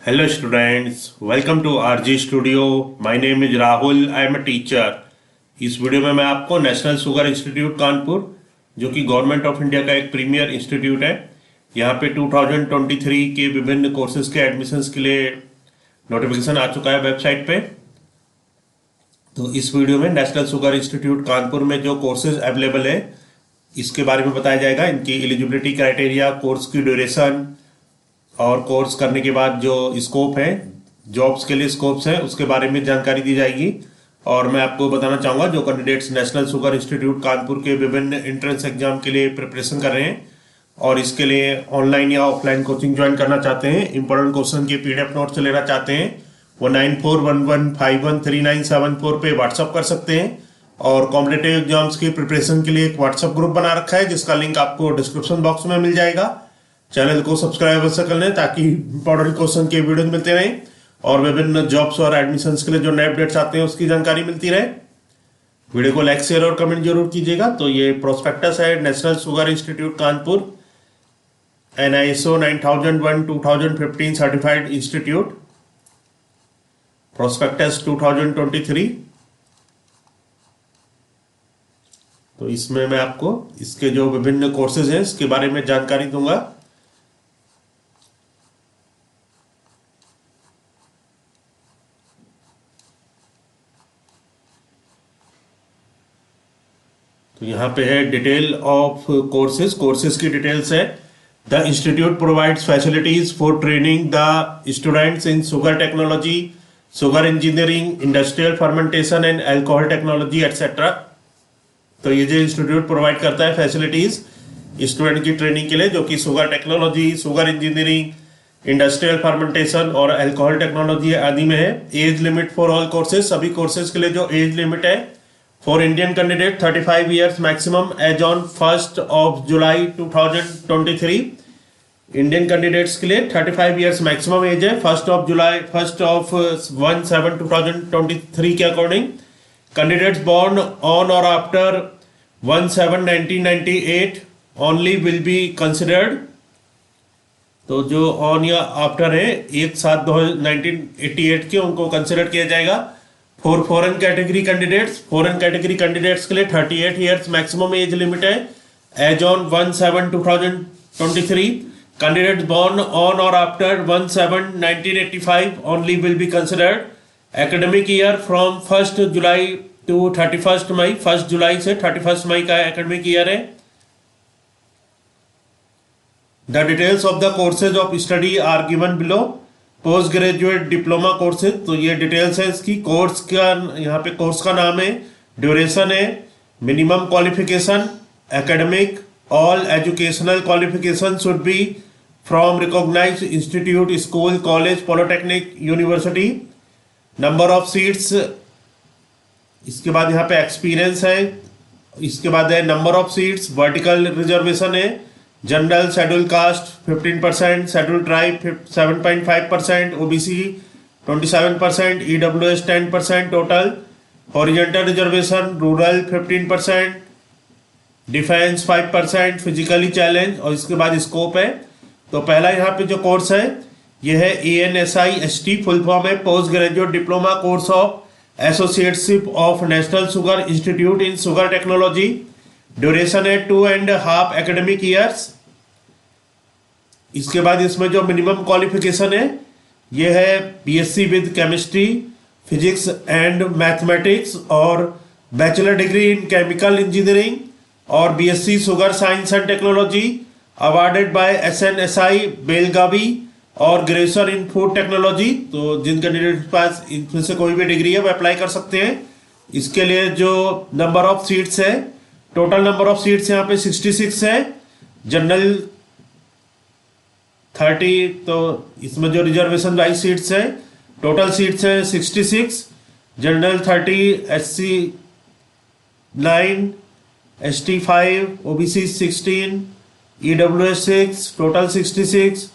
Hello students, welcome to RG Studio. My name is Rahul. I am a teacher. इस video में मैं आपको national sugar institute Kanpur, जो कि गवर्नमेंट ऑफ इंडिया का एक प्रीमियर इंस्टीट्यूट है, यहाँ पे 2023 के विभिन्न कोर्सेज के एडमिशन्स के लिए नोटिफिकेशन आ चुका है वेबसाइट पे। तो इस वीडियो में नेशनल शुगर इंस्टीट्यूट कानपुर में जो कोर्सेज अवेलेबल है इसके बारे में बताया जाएगा, इनकी एलिजिबिलिटी क्राइटेरिया, कोर्स की ड्यूरेशन और कोर्स करने के बाद जो स्कोप है, जॉब्स के लिए स्कोप्स हैं, उसके बारे में जानकारी दी जाएगी। और मैं आपको बताना चाहूँगा जो candidates national sugar institute Kanpur के विभिन्न एंट्रेंस एग्जाम के लिए प्रिपरेशन कर रहे हैं और इसके लिए ऑनलाइन या ऑफलाइन कोचिंग ज्वाइन करना चाहते हैं, इंपॉर्टेंट क्वेश्चन के PDF नोट्स लेना चाहते हैं, वो 9411513974 पे व्हाट्सअप कर सकते हैं। और कॉम्पिटिटिव एग्जाम्स की प्रिपरेशन के लिए एक व्हाट्सअप ग्रुप बना रखा है जिसका लिंक आपको डिस्क्रिप्शन बॉक्स में मिल जाएगा। चैनल को सब्सक्राइब अवश्य कर लें ताकि इंपॉर्टेंट क्वेश्चन के वीडियो मिलते रहें और विभिन्न जॉब्स और एडमिशन्स के लिए जो नए अपडेट्स आते हैं उसकी जानकारी मिलती रहे। वीडियो को लाइक, शेयर और कमेंट जरूर कीजिएगा। तो ये प्रोस्पेक्टस है national sugar institute Kanpur, NISO 9001:2015 certified institute, prospectus 2023। तो इसमें मैं आपको इसके जो विभिन्न कोर्सेज हैं इसके बारे में जानकारी दूंगा। तो यहाँ पे है डिटेल ऑफ कोर्सेज की डिटेल्स है। The institute provides facilities for training the students in sugar technology, sugar engineering, industrial fermentation and alcohol technology etcetera. तो ये जो इंस्टीट्यूट प्रोवाइड करता है फैसिलिटीज स्टूडेंट की ट्रेनिंग के लिए, जो कि sugar technology, sugar engineering, industrial fermentation और अल्कोहल टेक्नोलॉजी आदि में है। Age limit for all courses, सभी कोर्सेज के लिए जो एज लिमिट है for Indian candidate 35 years maximum as on 1 July 2023। Indian candidates के लिए 35 ईयर्स मैक्सिमम एज है 1/7/2023 के according. Candidates born on or after 1/7/1998 only will be considered। तो जो ऑन या आफ्टर है 1/7/1988 के, उनको कंसिडर किया जाएगा। फॉर फॉरेन कैटेगरी कैंडिडेट्स के लिए 38 ईयर्स मैक्सिमम एज लिमिट है age on 1/7/2023। Candidates born on or after 1/7/1985 only will be considered। Academic year from 1 July to 31 May, 1 जुलाई से 31 मई का एकेडमिक ईयर है। The details of the courses of study are given below. Post graduate diploma courses, तो ये details है इसकी। Course का यहाँ पे कोर्स का नाम है, ड्यूरेशन है, minimum qualification academic, all educational qualification should be from recognized institute, school, college, polytechnic, university. Number of seats, इसके बाद यहाँ पे एक्सपीरियंस है, इसके बाद है number of seats. Vertical reservation है, general schedule caste 15%, schedule tribe 7.5%, OBC 27%, EWS 10% total. Horizontal reservation, rural 15%, defence 5%, physically challenge. और इसके बाद स्कोप है। तो पहला यहाँ पे जो कोर्स है यह है ANSI-ST, फुल फॉर्म है post graduate diploma course of associateship of national sugar institute in sugar technology. Duration है 2.5 एकेडमिक ईयर्स। इसके बाद इसमें जो मिनिमम क्वालिफिकेशन है यह है BSc with chemistry, physics and mathematics और bachelor degree in chemical engineering और BSc sugar science and technology awarded by SNSI Belagavi और ग्रेजुएशन इन फूड टेक्नोलॉजी। तो जिन कैंडिडेट के पास इनमें से कोई भी डिग्री है वो अप्लाई कर सकते हैं। इसके लिए जो नंबर ऑफ सीट्स है, टोटल नंबर ऑफ सीट्स यहाँ पे 66 है, जनरल 30, तो इसमें जो रिजर्वेशन वाइज सीट्स है टोटल सीट्स है 66, general 30, SC 9, ST 5, OBC 16, EWS 6, total 66,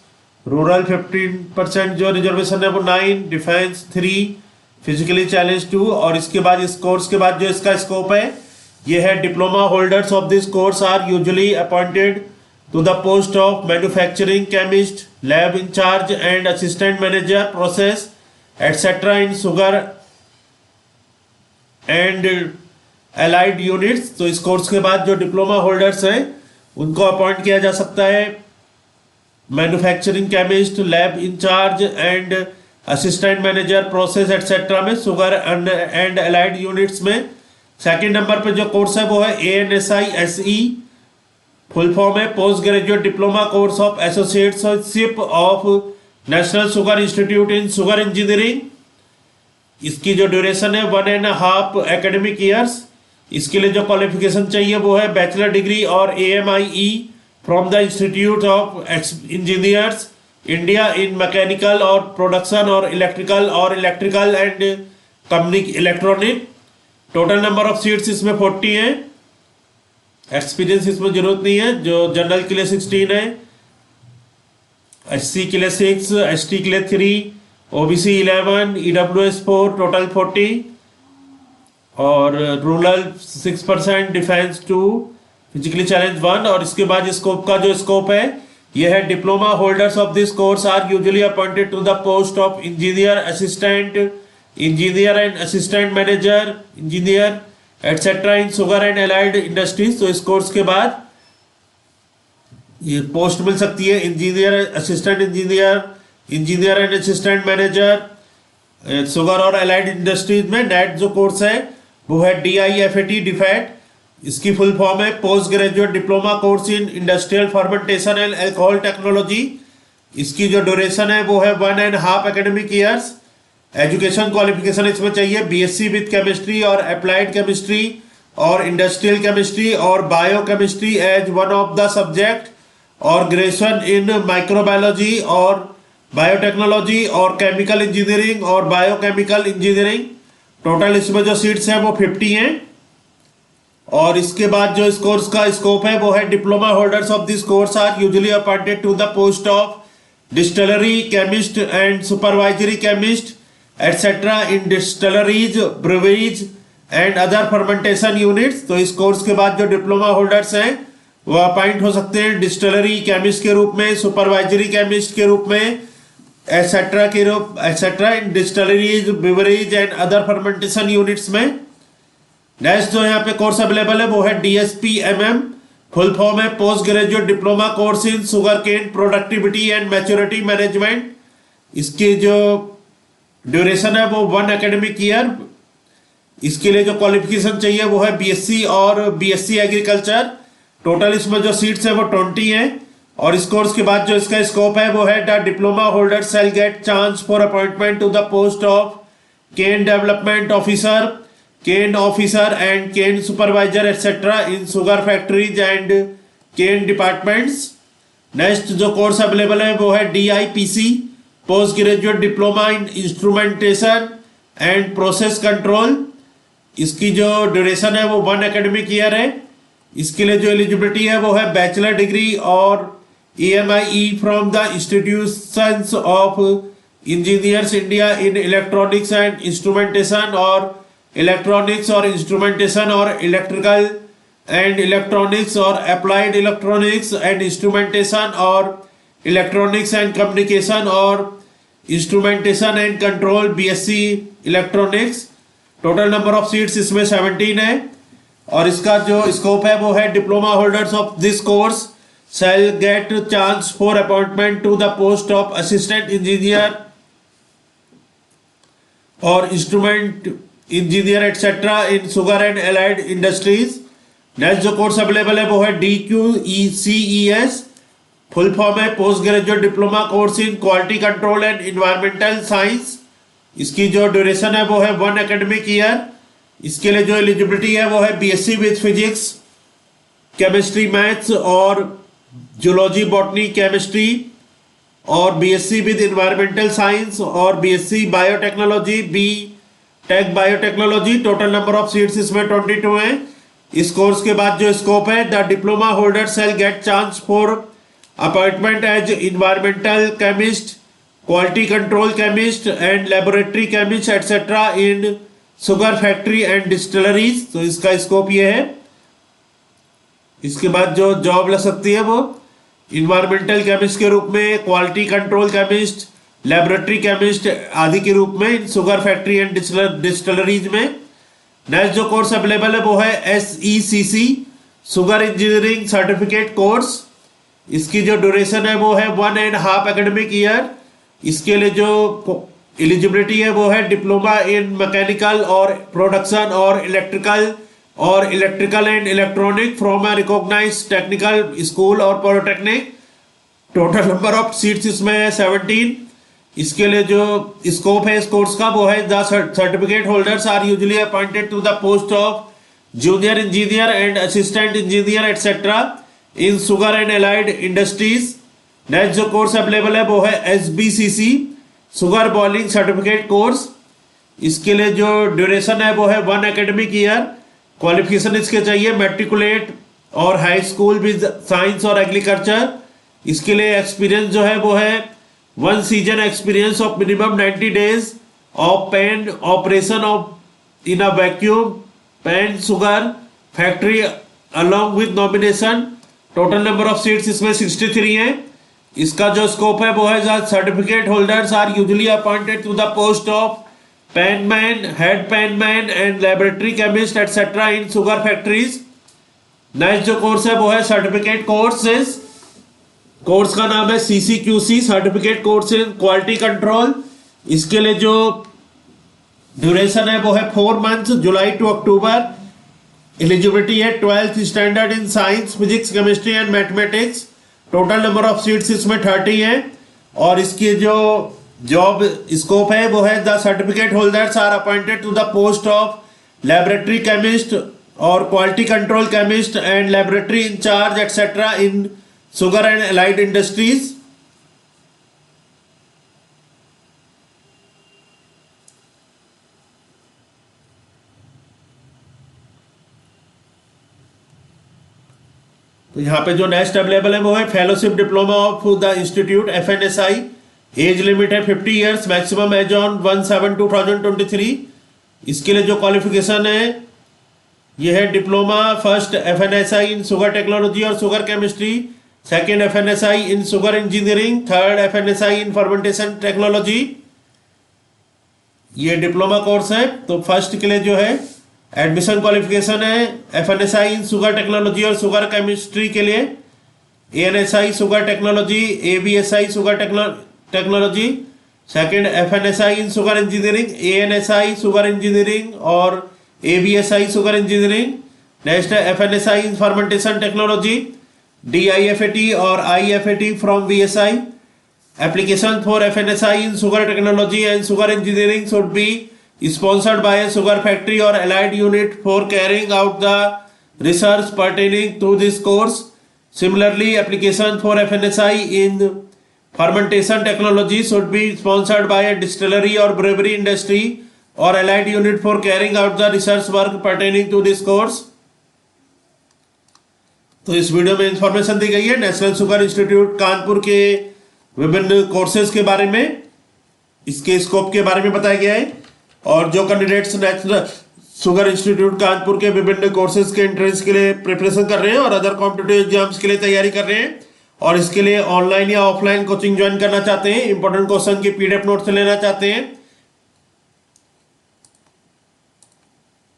rural 15% जो रिजर्वेशन है वो 9, डिफेंस 3, फिजिकली चैलेंज 2। और इसके बाद इस कोर्स के बाद जो इसका स्कोप है ये है diploma holders of this course are usually appointed to the post of manufacturing chemist, lab in charge and assistant manager process etc. in sugar and allied units. तो इस कोर्स के बाद जो डिप्लोमा होल्डर्स हैं उनको अपॉइंट किया जा सकता है manufacturing chemist, lab in charge and assistant manager process etcetera में, शुगर एंड अलाइड यूनिट्स में। सेकंड नंबर पे जो कोर्स है वो है ANSI-SE, फुल फॉर्म है post graduate diploma course of associateship of national sugar institute in sugar engineering. इसकी जो ड्यूरेशन है 1.5 एकेडमिक ईयर्स। इसके लिए जो क्वालिफिकेशन चाहिए वो है बैचलर डिग्री और AMIE from the institute of engineers India in mechanical और प्रोडक्शन और electrical and electronic. Total number of seats इसमें 40 है। एक्सपीरियंस इसमें जरूरत नहीं है। जो जनरल के लिए 16 है, SC के लिए 6, ST के लिए 3, OBC 11, EWS 4, टोटल 40 और रूरल 6%, डिफेंस 2, फिजिकली चैलेंज 1। और इसके बाद स्कोप का जो स्कोप है यह है diploma holders of this course are usually appointed to the post of engineer, assistant engineer and assistant manager engineer etcetera in sugar and allied industries. तो इस कोर्स के बाद ये पोस्ट मिल सकती है engineer, assistant engineer, engineer and assistant manager sugar और allied industries में। Net जो कोर्स है वो है DIFAT डिफैट। इसकी फुल फॉर्म है post graduate diploma course in industrial fermentation and alcohol technology. इसकी जो ड्यूरेशन है वो है 1.5 एकेडमिक ईयर्स। एजुकेशन क्वालिफिकेशन इसमें चाहिए BSc विद केमिस्ट्री और अप्लाइड केमिस्ट्री और इंडस्ट्रियल केमिस्ट्री और biochemistry as one of the subject और ग्रेजुएशन इन माइक्रोबायोलॉजी और बायोटेक्नोलॉजी और केमिकल इंजीनियरिंग और बायोकेमिकल इंजीनियरिंग। टोटल इसमें जो सीट्स हैं वो 50 हैं। और इसके बाद जो इस कोर्स का स्कोप है वो है diploma holders of this course are usually appointed to the post of distillery chemist and supervisory chemist etcetera in distilleries, breweries and other fermentation units. तो इस कोर्स के बाद जो डिप्लोमा होल्डर्स हैं वो अपॉइंट हो सकते हैं डिस्टिलरी केमिस्ट के रूप में, सुपरवाइजरी केमिस्ट के रूप में etcetera in distilleries, breweries and other fermentation units में। नेक्स्ट जो यहाँ पे कोर्स अवेलेबल है वो है DSP-MM, फुल फॉर्म है post graduate diploma course in sugar cane productivity and maturity management. इसकी जो ड्यूरेशन है वो 1 एकेडमिक ईयर। इसके लिए जो क्वालिफिकेशन चाहिए वो है BSc और BSc एग्रीकल्चर। टोटल इसमें जो सीट्स है वो 20 हैं। और इस कोर्स के बाद जो इसका स्कोप है वो है the diploma holder shall get chance for appointment to the post of cane development officer, cane officer and cane supervisor etcetera in sugar factories and cane departments. Next जो कोर्स अवेलेबल है वो है DIPC, post graduate diploma in instrumentation and process control. इसकी जो duration है वो 1 academic year है। इसके लिए जो एलिजिबिलिटी है वो है बैचलर डिग्री और AMIE from the institutions of engineers India in electronics and instrumentation और इलेक्ट्रॉनिक्स और इंस्ट्रूमेंटेशन और इलेक्ट्रिकल एंड इलेक्ट्रॉनिक्स और अप्लाइड इलेक्ट्रॉनिक्स एंड इंस्ट्रूमेंटेशन और इलेक्ट्रॉनिक्स एंड कम्युनिकेशन और instrumentation and control BSc electronics. Total number of seats इसमें 17 है। और इसका जो स्कोप है वो है diploma holders of this course shall get chance for appointment to the post of assistant engineer और instrument engineer etcetera in sugar and allied industries. Next जो कोर्स अवेलेबल है वो है DQECES, फुल फॉर्म है post graduate diploma course in quality control and environmental science. इसकी जो duration है वो है 1 एकेडमिक ईयर। इसके लिए जो एलिजिबिलिटी है वो है BSc with physics, chemistry, maths और जूलॉजी, बॉटनी, केमिस्ट्री और BSc विद इन्वायरमेंटल साइंस और BSc biotechnology, B.Tech biotechnology. Total number of seats इसमें 22 हैं। इस कोर्स के बाद जो स्कोप है the diploma holder shall get chance for appointment as environmental chemist, quality control chemist and laboratory chemist etcetera in sugar factory and distilleries. तो इसका scope ये है। इसके बाद जो जॉब लग सकती है वो इन्वायरमेंटल केमिस्ट के रूप में, quality control chemist, laboratory chemist आदि के रूप में इन शुगर फैक्ट्री एंड डिस्टिलरीज में। नेक्स्ट जो कोर्स अवेलेबल है वो है SECC sugar engineering certificate course. इसकी जो ड्यूरेशन है वो है 1.5 एकेडमिक ईयर। इसके लिए जो एलिजिबिलिटी है वो है डिप्लोमा इन मैकेनिकल और प्रोडक्शन और electrical and electronic from a recognized technical school और polytechnic. Total number of seats इसमें है 17। इसके लिए जो स्कोप है इस कोर्स का वो है the certificate holders are usually appointed to the post of junior engineer and assistant engineer etcetera in sugar and allied industries. Next जो कोर्स अवेलेबल है वो है SBCC sugar boiling certificate course. इसके लिए जो ड्यूरेशन है वो है 1 एकेडमिक ईयर। क्वालिफिकेशन इसके चाहिए मैट्रिकुलेट और हाई स्कूल विद साइंस और एग्रीकल्चर। इसके लिए एक्सपीरियंस जो है वो है 1 season experience of minimum 90 days of pan operation of in a vacuum pan sugar factory along with nomination. Total number of seats इसमें 63 हैं। इसका जो स्कोप है वो है certificate holders are usually appointed to the post of panman, head panman and laboratory chemist etcetera in sugar factories. Next जो course है वो है सर्टिफिकेट कोर्सेज। कोर्स का नाम है CCQC certificate course in quality control. इसके लिए जो ड्यूरेशन है वो है 4 months July to October. Eligibility है 12th standard in science, physics, chemistry and mathematics. Total number of seats इसमें 30 हैं। और इसकी जो जॉब स्कोप है वो है the certificate holders are appointed to the post of laboratory chemist और quality control chemist and laboratory incharge etcetera in sugar and allied industries. तो यहाँ पे जो नेक्स्ट अवेलेबल है वो है fellowship diploma of the institute FNSI। Age limit है 50 years, maximum as on 1/7/2023। इसके लिए जो क्वालिफिकेशन है ये है diploma first FNSI in sugar technology और sugar chemistry, second FNSI in sugar engineering, third FNSI in fermentation technology. ये diploma course है। तो फर्स्ट के लिए जो है एडमिशन क्वालिफिकेशन है FNSI इन शुगर टेक्नोलॉजी और शुगर केमिस्ट्री के लिए ANSI sugar technology, ABSI sugar technology. Second FNSI in sugar engineering, ANSI sugar engineering और ABSI शुगर इंजीनियरिंग। नेक्स्ट है FNSI in fermentation technology, DIFAT और IFAT from VSI। Application for FNSI in sugar technology and sugar engineering should be sponsored by a sugar factory or allied unit for carrying out the research pertaining to this course. Similarly, application for FNSI in fermentation technology should be sponsored by a distillery or brewery industry or allied unit for carrying out the research work pertaining to this course. तो इस video में information दी गई है national sugar institute Kanpur के विभिन्न courses के बारे में, इसके स्कोप के बारे में बताया गया है। और जो candidates national sugar institute Kanpur के विभिन्न कोर्सेज के एंट्रेंस के लिए प्रिपरेशन कर रहे हैं और अदर कॉम्पिटिटिव एग्जाम्स के लिए तैयारी कर रहे हैं और इसके लिए ऑनलाइन या ऑफलाइन कोचिंग ज्वाइन करना चाहते हैं, इंपॉर्टेंट क्वेश्चन की PDF नोट से लेना चाहते हैं,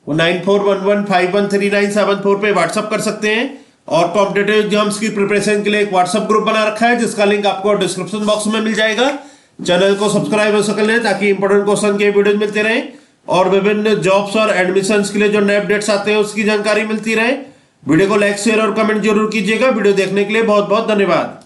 वो 9411513974 पे व्हाट्सअप कर सकते हैं। और कॉम्पिटिटिव एग्जाम्स की प्रिपरेशन के लिए एक व्हाट्सएप ग्रुप बना रखा है जिसका लिंक आपको डिस्क्रिप्शन बॉक्स में मिल जाएगा। चैनल को सब्सक्राइब कर लें ताकि इंपॉर्टेंट क्वेश्चन के वीडियो मिलते रहे और विभिन्न जॉब्स और एडमिशंस के लिए जो नए अपडेट्स आते हैं उसकी जानकारी मिलती रहे। वीडियो को लाइक, शेयर और कमेंट जरूर कीजिएगा। वीडियो देखने के लिए बहुत बहुत धन्यवाद।